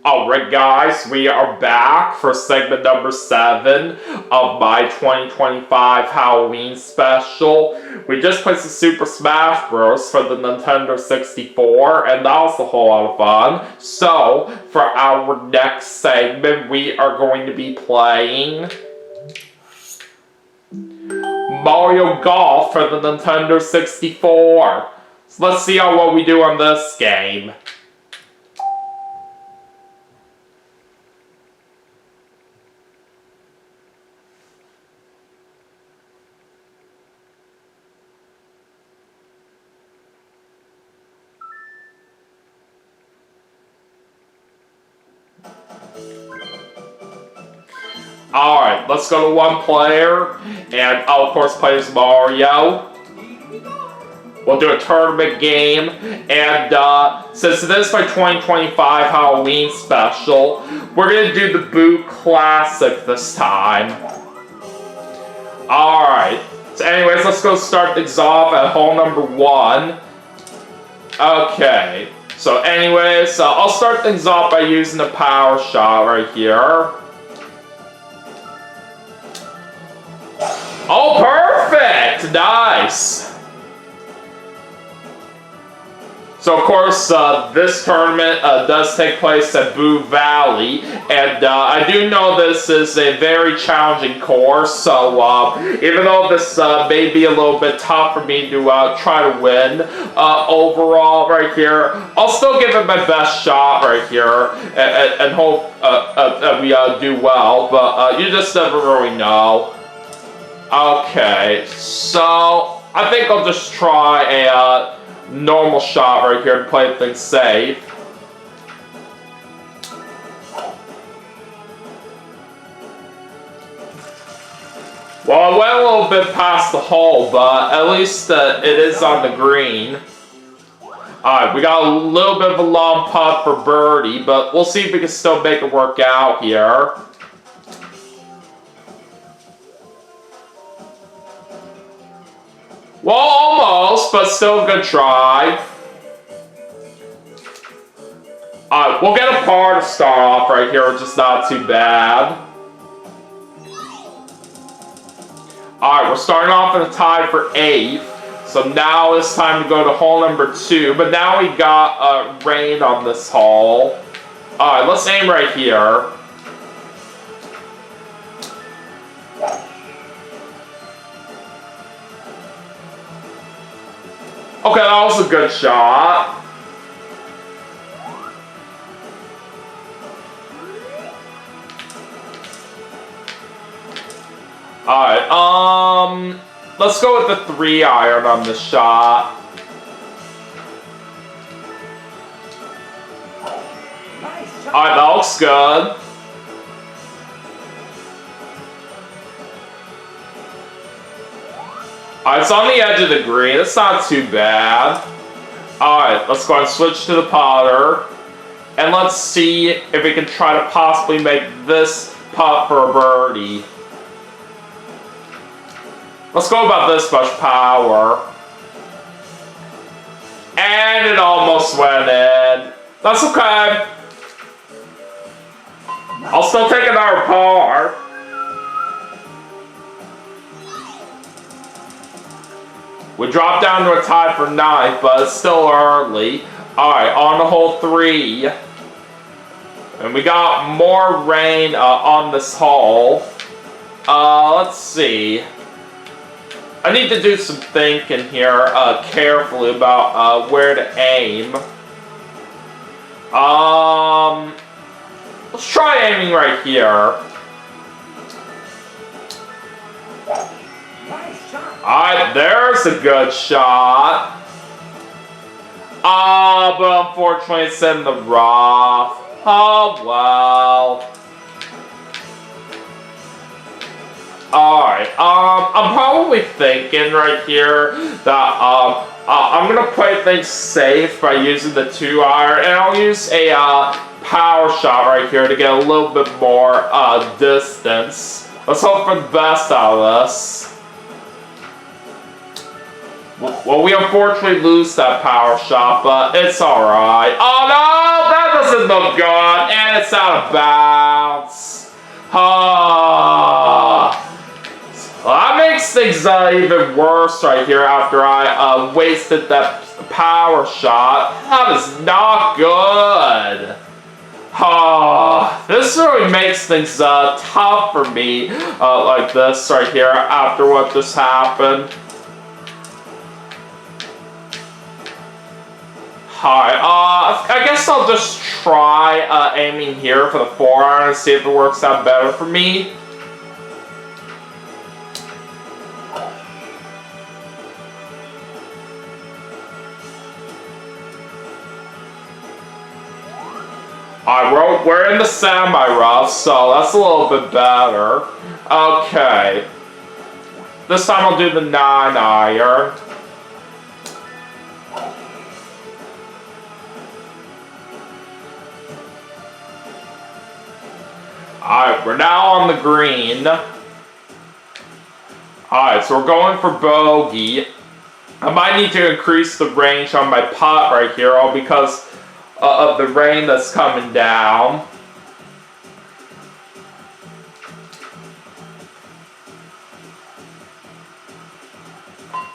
Alright guys, we are back for segment number 7 of my 2025 Halloween special. We just played some Super Smash Bros. For the Nintendo 64, and that was a whole lot of fun. So, for our next segment, we are going to be playing Mario Golf for the Nintendo 64. So let's see how well we do on this game. Alright, let's go to one player, and I'll of course play as Mario. We'll do a tournament game, and since it is my 2025 Halloween special, we're going to do the Boo Classic this time. Alright, so anyways, let's go start things off at hole number 1. Okay, so anyways, I'll start things off by using the power shot right here. Oh, perfect! Nice! So, of course, this tournament does take place at Boo Valley, and I do know this is a very challenging course, so even though this may be a little bit tough for me to try to win overall right here, I'll still give it my best shot right here, and hope that we do well, but you just never really know. Okay, so I think I'll just try a normal shot right here to play things safe. Well, I went a little bit past the hole, but at least it is on the green. Alright, we got a little bit of a long putt for birdie, but we'll see if we can still make it work out here. Well, almost, but still a good try. Alright, we'll get a par to start off right here, which is not too bad. Alright, we're starting off in a tie for 8th. So now it's time to go to hole number 2. But now we got rain on this hole. Alright, let's aim right here. Okay, that was a good shot. Alright, let's go with the 3-iron on this shot. Alright, that looks good. Alright, it's on the edge of the green. It's not too bad. Alright, let's go and switch to the putter. And let's see if we can try to possibly make this putt for a birdie. Let's go about this much power. And it almost went in. That's okay. I'll still take another par. We dropped down to a tie for 9th, but it's still early. Alright, on to hole 3. And we got more rain on this hole. Let's see. I need to do some thinking here carefully about where to aim. Let's try aiming right here. Alright, there's a good shot. But unfortunately it's in the rough. Oh, well. Alright, I'm probably thinking right here that, I'm gonna play things safe by using the 2-iron, and I'll use a, power shot right here to get a little bit more, distance. Let's hope for the best out of this. Well, we unfortunately lose that power shot, but it's alright. Oh no! That doesn't look good! And it's out of bounds. That makes things even worse right here after I wasted that power shot. That is not good. This really makes things tough for me like this right here after what just happened. Alright, I guess I'll just try aiming here for the 4-iron and see if it works out better for me. Alright, we're in the semi-rough, so that's a little bit better. Okay. This time I'll do the 9-iron. Alright, we're now on the green. Alright, so we're going for bogey. I might need to increase the range on my putt right here, all because of the rain that's coming down.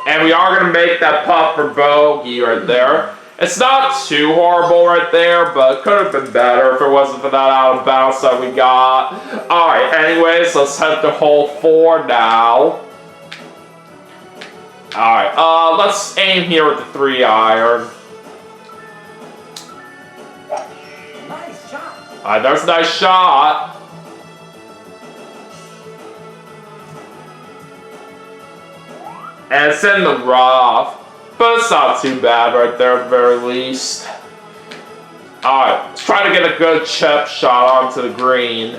And we are going to make that putt for bogey right there. It's not too horrible right there, but it could have been better if it wasn't for that out of bounds that we got. Alright, anyways, let's head to hole 4 now. Alright, let's aim here with the 3-iron. Nice shot. Alright, there's a nice shot. And it's in the rough. But it's not too bad right there at the very least. Alright, let's try to get a good chip shot onto the green.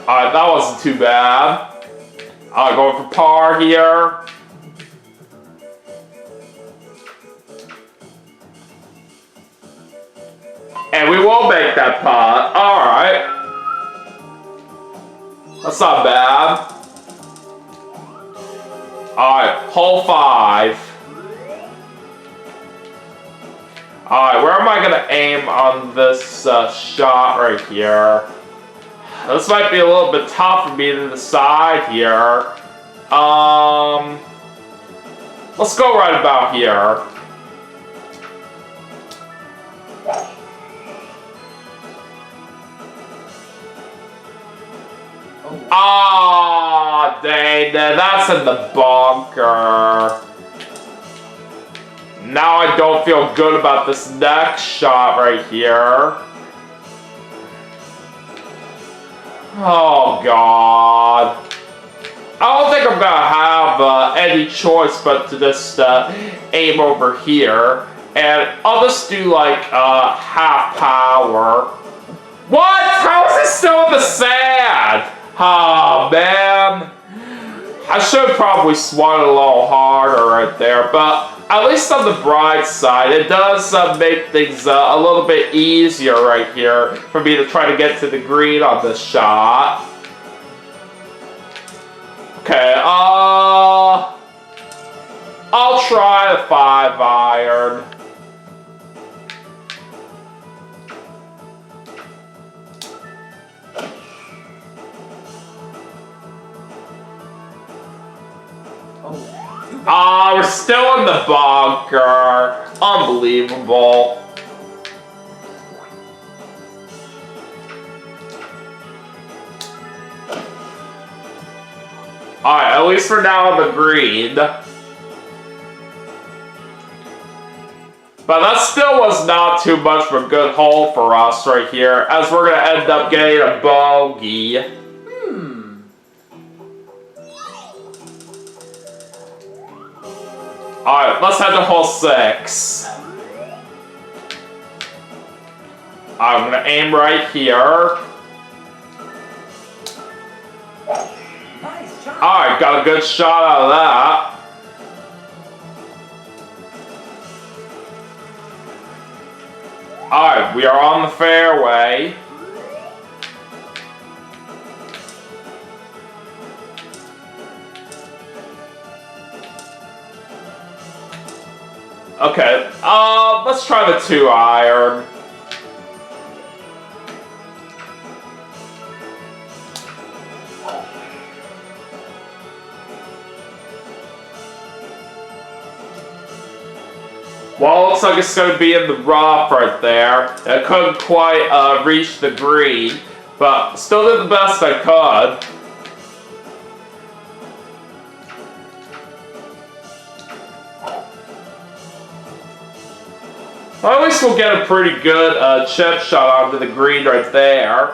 Alright, that wasn't too bad. Alright, going for par here. And we will make that putt. Alright. That's not bad. Alright, hole 5. Alright, where am I going to aim on this shot right here? This might be a little bit tough for me to decide here. Let's go right about here. Ah, dang, that's in the bunker. Now I don't feel good about this next shot right here. Oh, God. I don't think I'm gonna have any choice but to just aim over here. And I'll just do like half power. What? How is it still in the sand? Oh, man. I should have probably swung it a little harder right there, but at least on the bright side, it does make things a little bit easier right here for me to try to get to the green on this shot. Okay, I'll try a 5-iron. We're still in the bunker. Unbelievable. Alright, at least we're now on the green. But that still was not too much of a good hole for us right here, as we're going to end up getting a bogey. Alright, let's head to hole 6. I'm going to aim right here. Nice shot. Alright, got a good shot out of that. Alright, Alright, we are on the fairway. Okay, let's try the 2-iron. Well, it looks like it's going to be in the rough right there. I couldn't quite reach the green, but still did the best I could. At least we'll get a pretty good chip shot onto the green right there.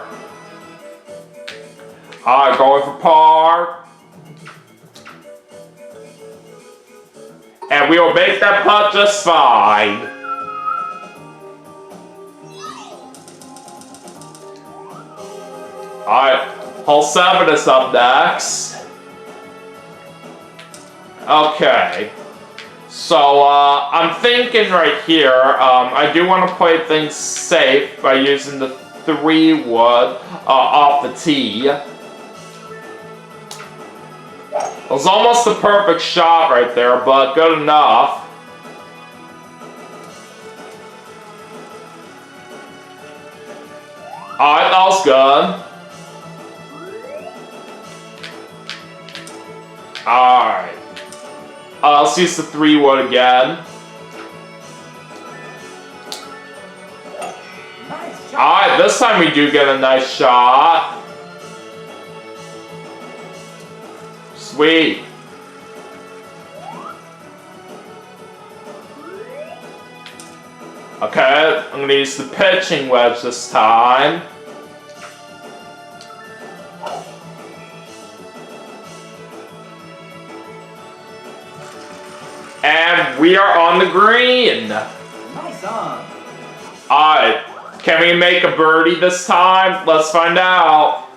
Alright, going for par. And we will make that putt just fine. Alright, hole 7 is up next. Okay. So, I'm thinking right here, I do want to play things safe by using the 3-wood off the tee. It was almost the perfect shot right there, but good enough. Alright, that was good. Alright. Let's use the 3-wood again. Nice shot. Alright, this time we do get a nice shot. Sweet. Okay, I'm gonna use the pitching wedge this time. And we are on the green. Nice on. Alright, can we make a birdie this time? Let's find out.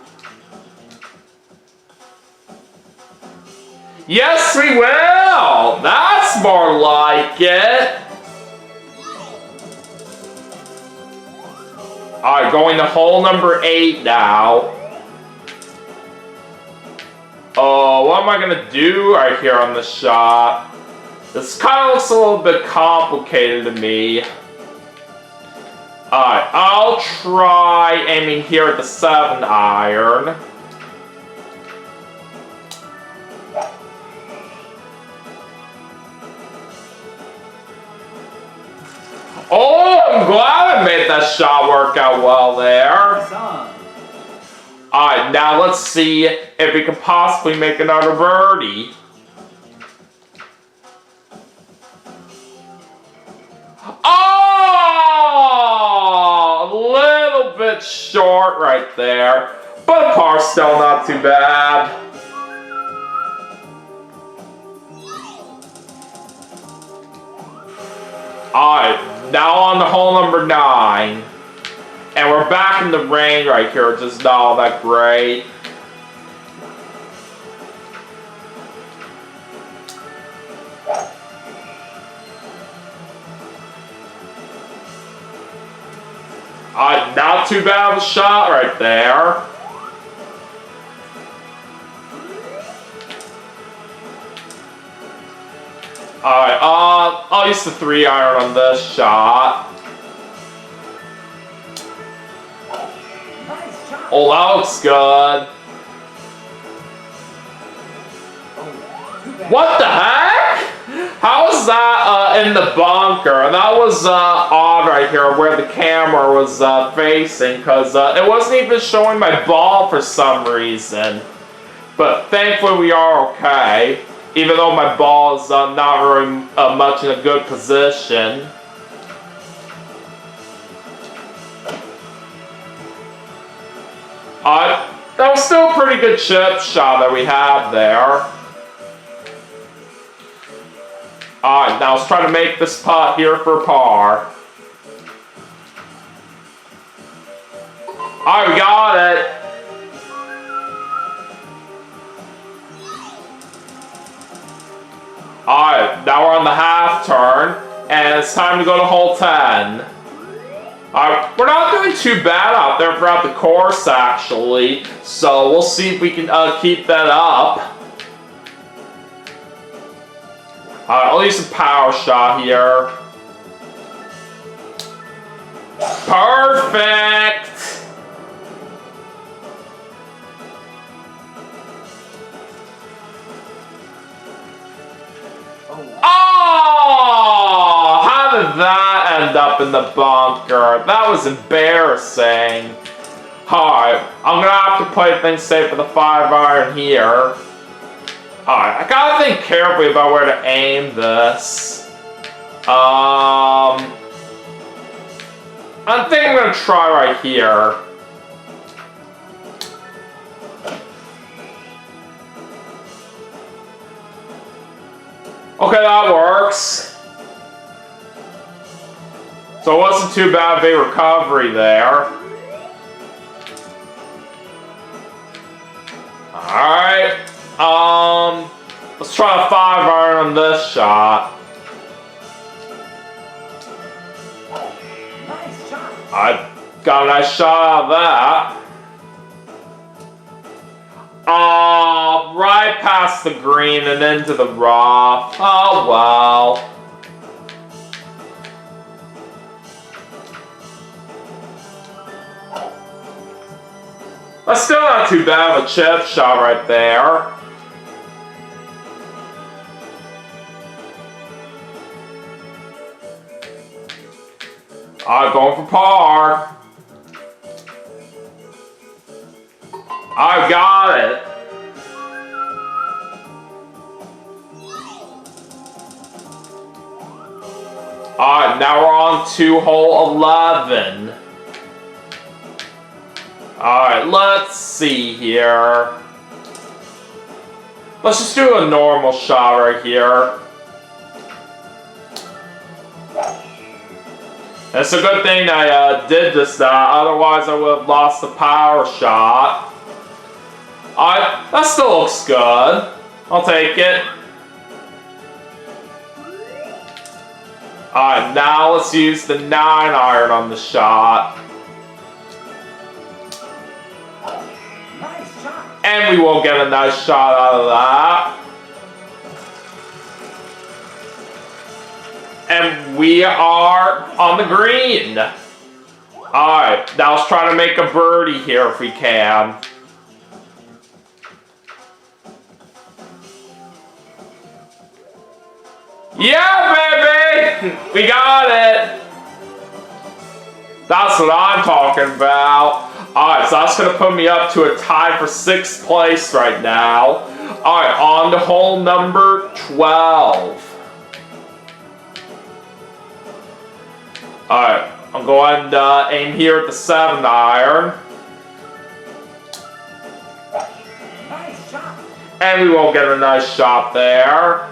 Yes, we will! That's more like it. Alright, going to hole number 8 now. Oh, what am I gonna do right here on this shot? This kind of looks a little bit complicated to me. Alright, I'll try aiming here at the 7-iron. Oh, I'm glad I made that shot work out well there. Nice on. Alright, now let's see if we can possibly make another birdie. Oh! A little bit short right there. But par's still not too bad. Alright, now on to hole number 9. And we're back in the rain right here, which is not all that great. Not too bad of a shot right there. Alright, I'll use the 3-iron on this shot. Nice shot. Oh, that looks good. Oh, too bad. What the heck? How was that in the bunker? That was odd right here where the camera was facing, because it wasn't even showing my ball for some reason. But thankfully we are okay, even though my ball is not very much in a good position. That was still a pretty good chip shot that we had there. Alright, now let's try to make this putt here for par. Alright, we got it. Alright, now we're on the half turn, and it's time to go to hole 10. We're not doing too bad out there throughout the course, actually. So we'll see if we can keep that up. I'll use a power shot here. Perfect! Oh! How did that end up in the bunker? That was embarrassing. Alright, I'm gonna have to play things safe with the 5-iron here. Alright, I gotta think carefully about where to aim this. I think I'm gonna try right here. Okay, that works. So it wasn't too bad of a recovery there. Alright. Let's try a 5-iron on this shot. Nice shot. I got a nice shot out of that. Oh, right past the green and into the rough. Oh, well. That's still not too bad of a chip shot right there. Alright, going for par. I got it. Alright, now we're on to hole 11. Alright, let's see here. Let's just do a normal shot right here. It's a good thing I did this, otherwise I would have lost the power shot. Alright, that still looks good. I'll take it. Alright, now let's use the 9-iron on the shot. Nice shot. And we will get a nice shot out of that. And we are on the green. Alright, now let's try to make a birdie here if we can. Yeah, baby! We got it! That's what I'm talking about. Alright, so that's going to put me up to a tie for 6th place right now. Alright, on to hole number 12. Alright, I'm going to aim here at the 7-iron. Nice shot. And we won't get a nice shot there.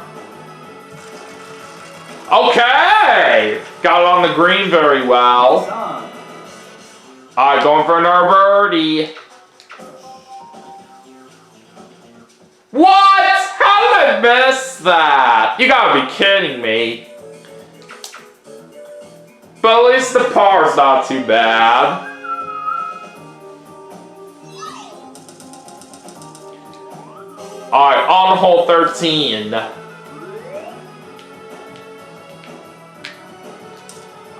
Okay! Got it on the green very well. Son. Alright, going for another birdie. What? How did I miss that? You gotta be kidding me. But at least the par's not too bad. Alright, on hole 13.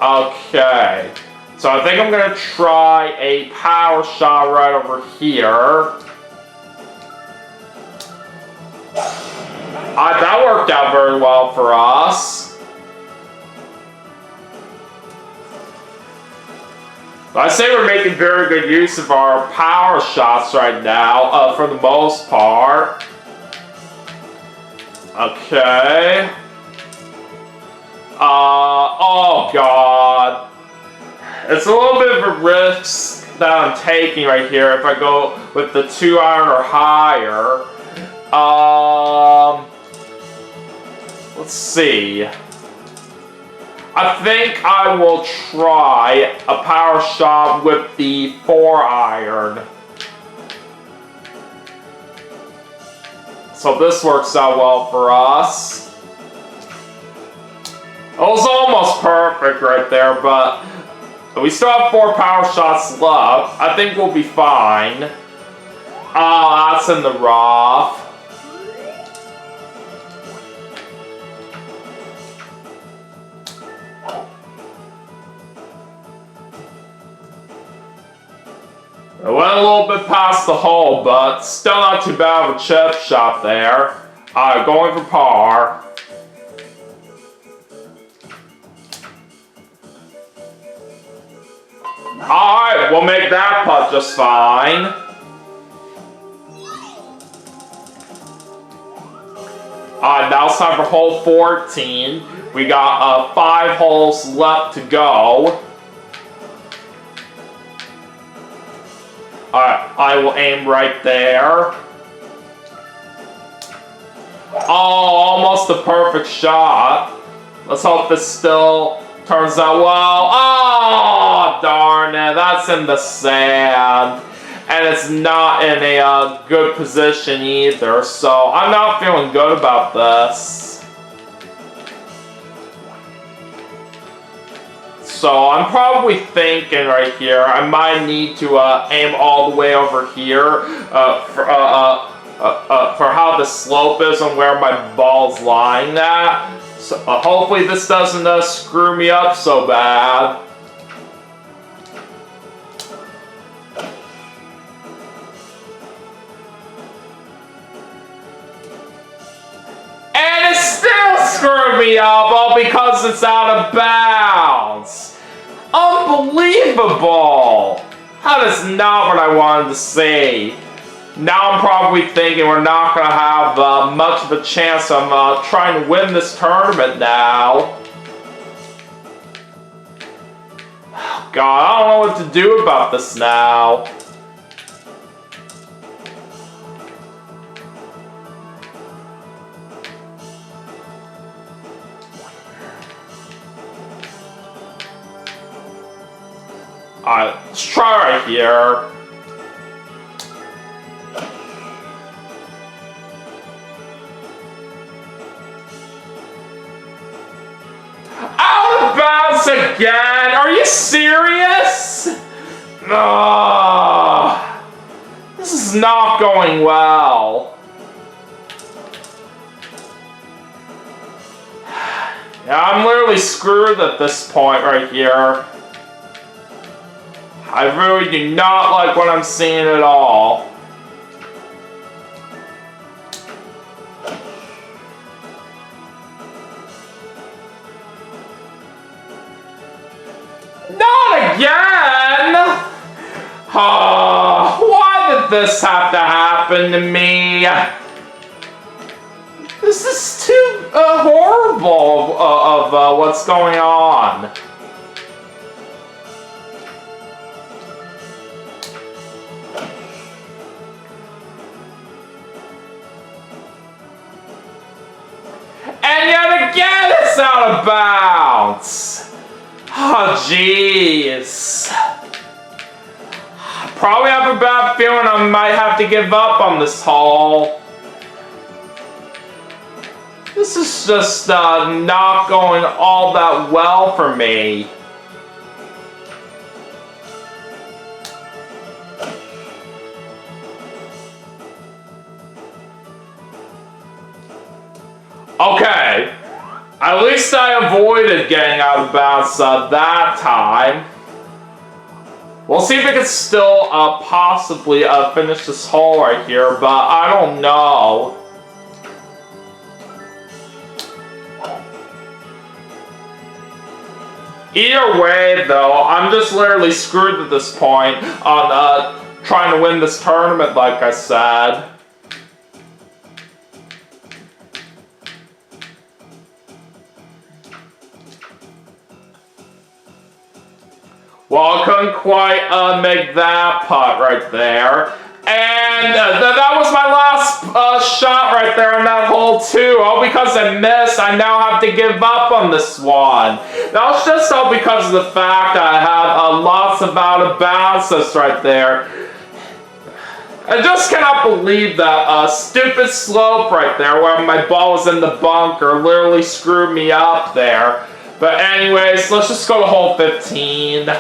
Okay. So I think I'm going to try a power shot right over here. That worked out very well for us. I say we're making very good use of our power shots right now, for the most part. Okay. Oh god. It's a little bit of a risk that I'm taking right here if I go with the 2-iron or higher. Let's see. I think I will try a power shot with the 4-iron. So this works out well for us. It was almost perfect right there, but We still have 4 power shots left. I think we'll be fine. Oh, that's in the rough. I went a little bit past the hole, but still not too bad of a chip shot there. Alright, going for par. Alright, we'll make that putt just fine. Alright, now it's time for hole 14. We got 5 holes left to go. Alright, I will aim right there. Oh, almost a perfect shot. Let's hope this still turns out well. Oh, darn it. That's in the sand. And it's not in a good position either. So I'm not feeling good about this. So I'm probably thinking right here, I might need to aim all the way over here for how the slope is and where my ball's lying at. So hopefully this doesn't screw me up so bad. And it still screwed me up, all because it's out of bounds. Unbelievable! That is not what I wanted to see. Now I'm probably thinking we're not going to have much of a chance of trying to win this tournament now. God, I don't know what to do about this now. Alright, let's try right here. Out of bounds again? Are you serious? This is not going well. Yeah, I'm literally screwed at this point right here. I really do not like what I'm seeing at all. Not again! Why did this have to happen to me? This is too horrible of what's going on. And yet again, it's out of bounds. Oh, jeez. Probably have a bad feeling I might have to give up on this hole. This is just not going all that well for me. Okay, at least I avoided getting out of bounds that time. We'll see if we can still possibly finish this hole right here, but I don't know. Either way, though, I'm just literally screwed at this point on trying to win this tournament, like I said. Well, I couldn't quite make that putt right there. And that was my last shot right there on that hole too. All because I missed, I now have to give up on this one. That was just all because of the fact I had lots of out of bounces right there. I just cannot believe that stupid slope right there where my ball was in the bunker literally screwed me up there. But anyways, let's just go to hole 15.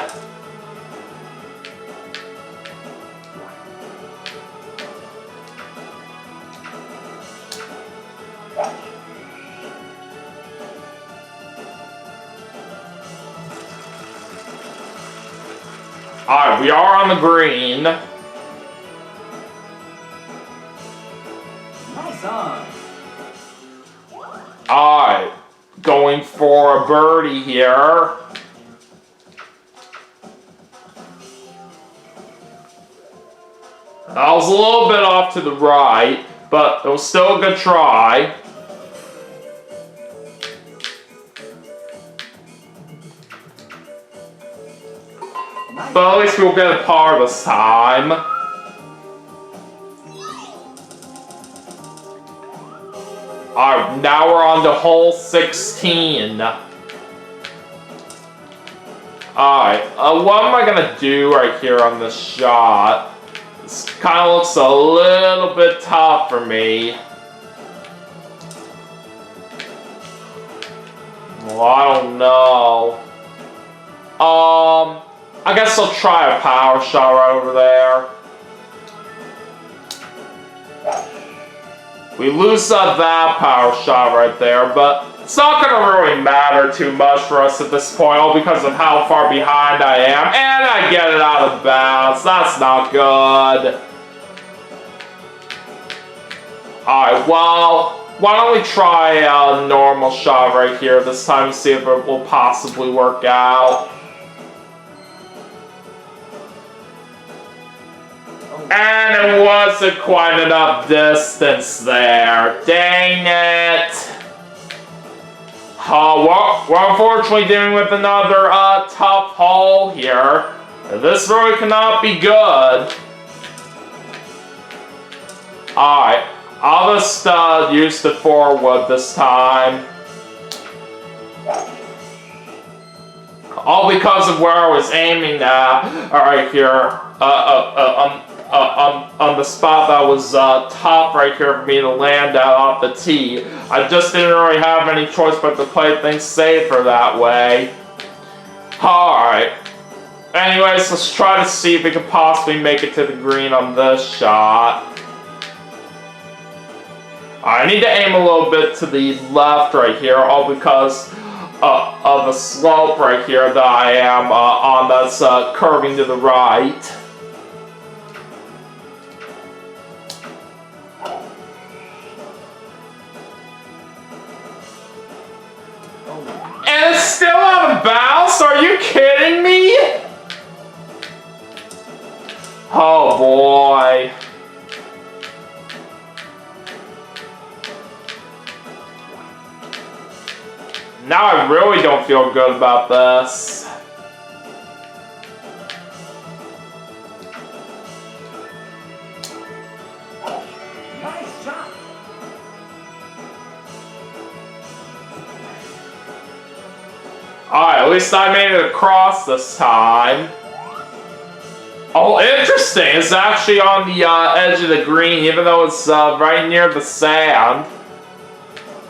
Alright, we are on the green. Nice on. Alright, going for a birdie here. I was a little bit off to the right, but it was still a good try. Nice. But at least we'll get a par this time. Alright, now we're on to hole 16. Alright, what am I gonna do right here on this shot? This kind of looks a little bit tough for me. Well, I don't know. I guess I'll try a power shot right over there. We lose that power shot right there, but it's not going to really matter too much for us at this point, all because of how far behind I am, and I get it out of bounds. That's not good. Alright, well, why don't we try a normal shot right here this time to see if it will possibly work out. And it wasn't quite enough distance there. Dang it. We're unfortunately dealing with another tough hole here. This really cannot be good. Alright, I'll just use the 4-wood this time. All because of where I was aiming at. Alright, here. On the spot that was top right here for me to land out off the tee. I just didn't really have any choice but to play things safer that way. Alright. Anyways, let's try to see if we can possibly make it to the green on this shot. I need to aim a little bit to the left right here, all because of the slope right here that I am on that's curving to the right. And it's still out of bounds? Are you kidding me? Oh boy. Now I really don't feel good about this. Nice shot. Alright, at least I made it across this time. Oh, interesting. It's actually on the edge of the green, even though it's right near the sand.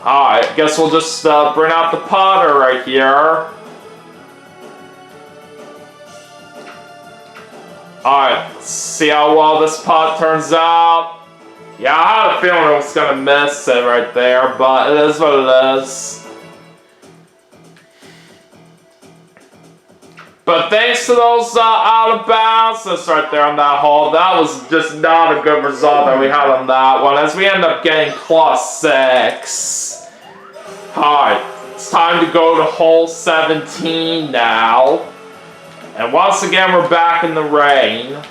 Alright, guess we'll just bring out the putter right here. Alright, let's see how well this putt turns out. Yeah, I had a feeling it was going to miss it right there, but it is what it is. But thanks to those out of bounces right there on that hole, that was just not a good result that we had on that one, as we end up getting +6. Alright, it's time to go to hole 17 now. And once again, we're back in the rain.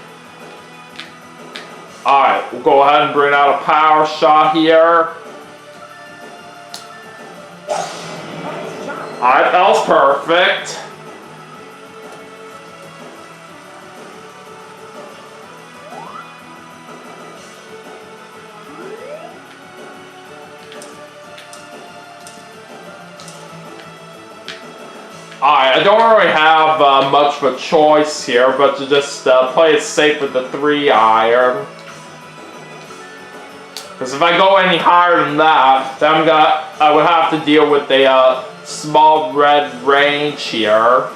Alright, we'll go ahead and bring out a power shot here. Alright, that was perfect. Alright, I don't really have much of a choice here, but to just play it safe with the 3-iron. Because if I go any higher than that, then I would have to deal with a small red range here.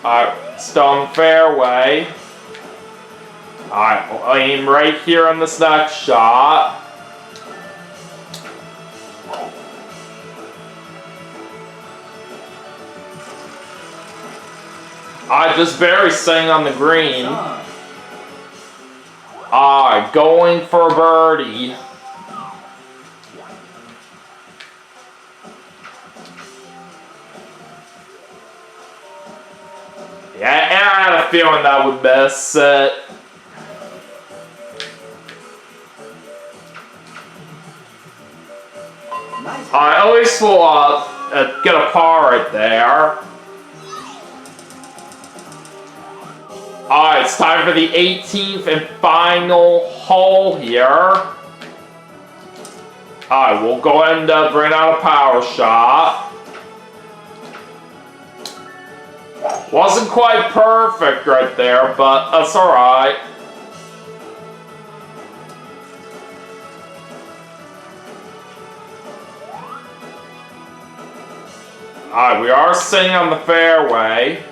Alright, still in fairway. Alright, we'll aim right here on this next shot. I just barely staying on the green. Done. Alright, going for a birdie. Yeah, and I had a feeling that would miss it. Nice. Alright, at least we'll get a par right there. Alright, it's time for the 18th and final hole here. Alright, we'll go ahead and bring out a power shot. Wasn't quite perfect right there, but that's alright. Alright, we are sitting on the fairway.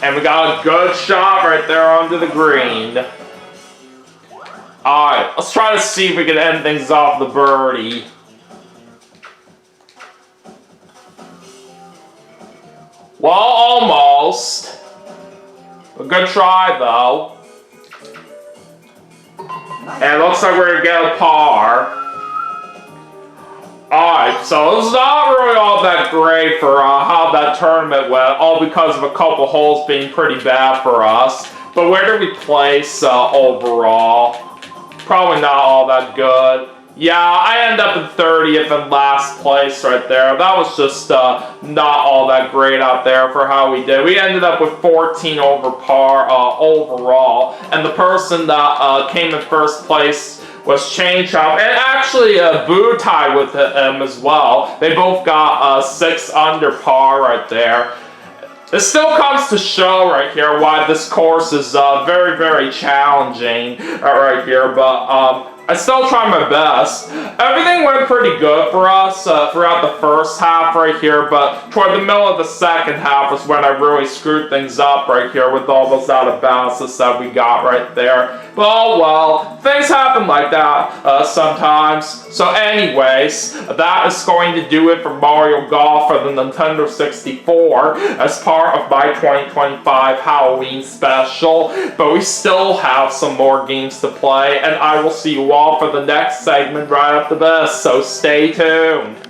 And we got a good shot right there onto the green. Alright, let's try to see if we can end things off the birdie. Well, almost. A good try, though. Nice. And it looks like we're going to get a par. Alright, so it's not really all that great for how that tournament went, all because of a couple holes being pretty bad for us. But where did we place overall? Probably not all that good. Yeah, I end up in 30th and last place right there. That was just not all that great out there for how we did. We ended up with 14 over par overall. And the person that came in first place was Change Up. And actually, Boo tied with him as well. They both got 6 under par right there. It still comes to show right here why this course is very, very challenging right here, but I still try my best. Everything went pretty good for us throughout the first half right here, but toward the middle of the second half was when I really screwed things up right here with all those out of bounces that we got right there. But oh well, things happen like that sometimes. So anyways, that is going to do it for Mario Golf for the Nintendo 64 as part of my 2025 Halloween special. But we still have some more games to play, and I will see you all for the next segment right after this, so stay tuned.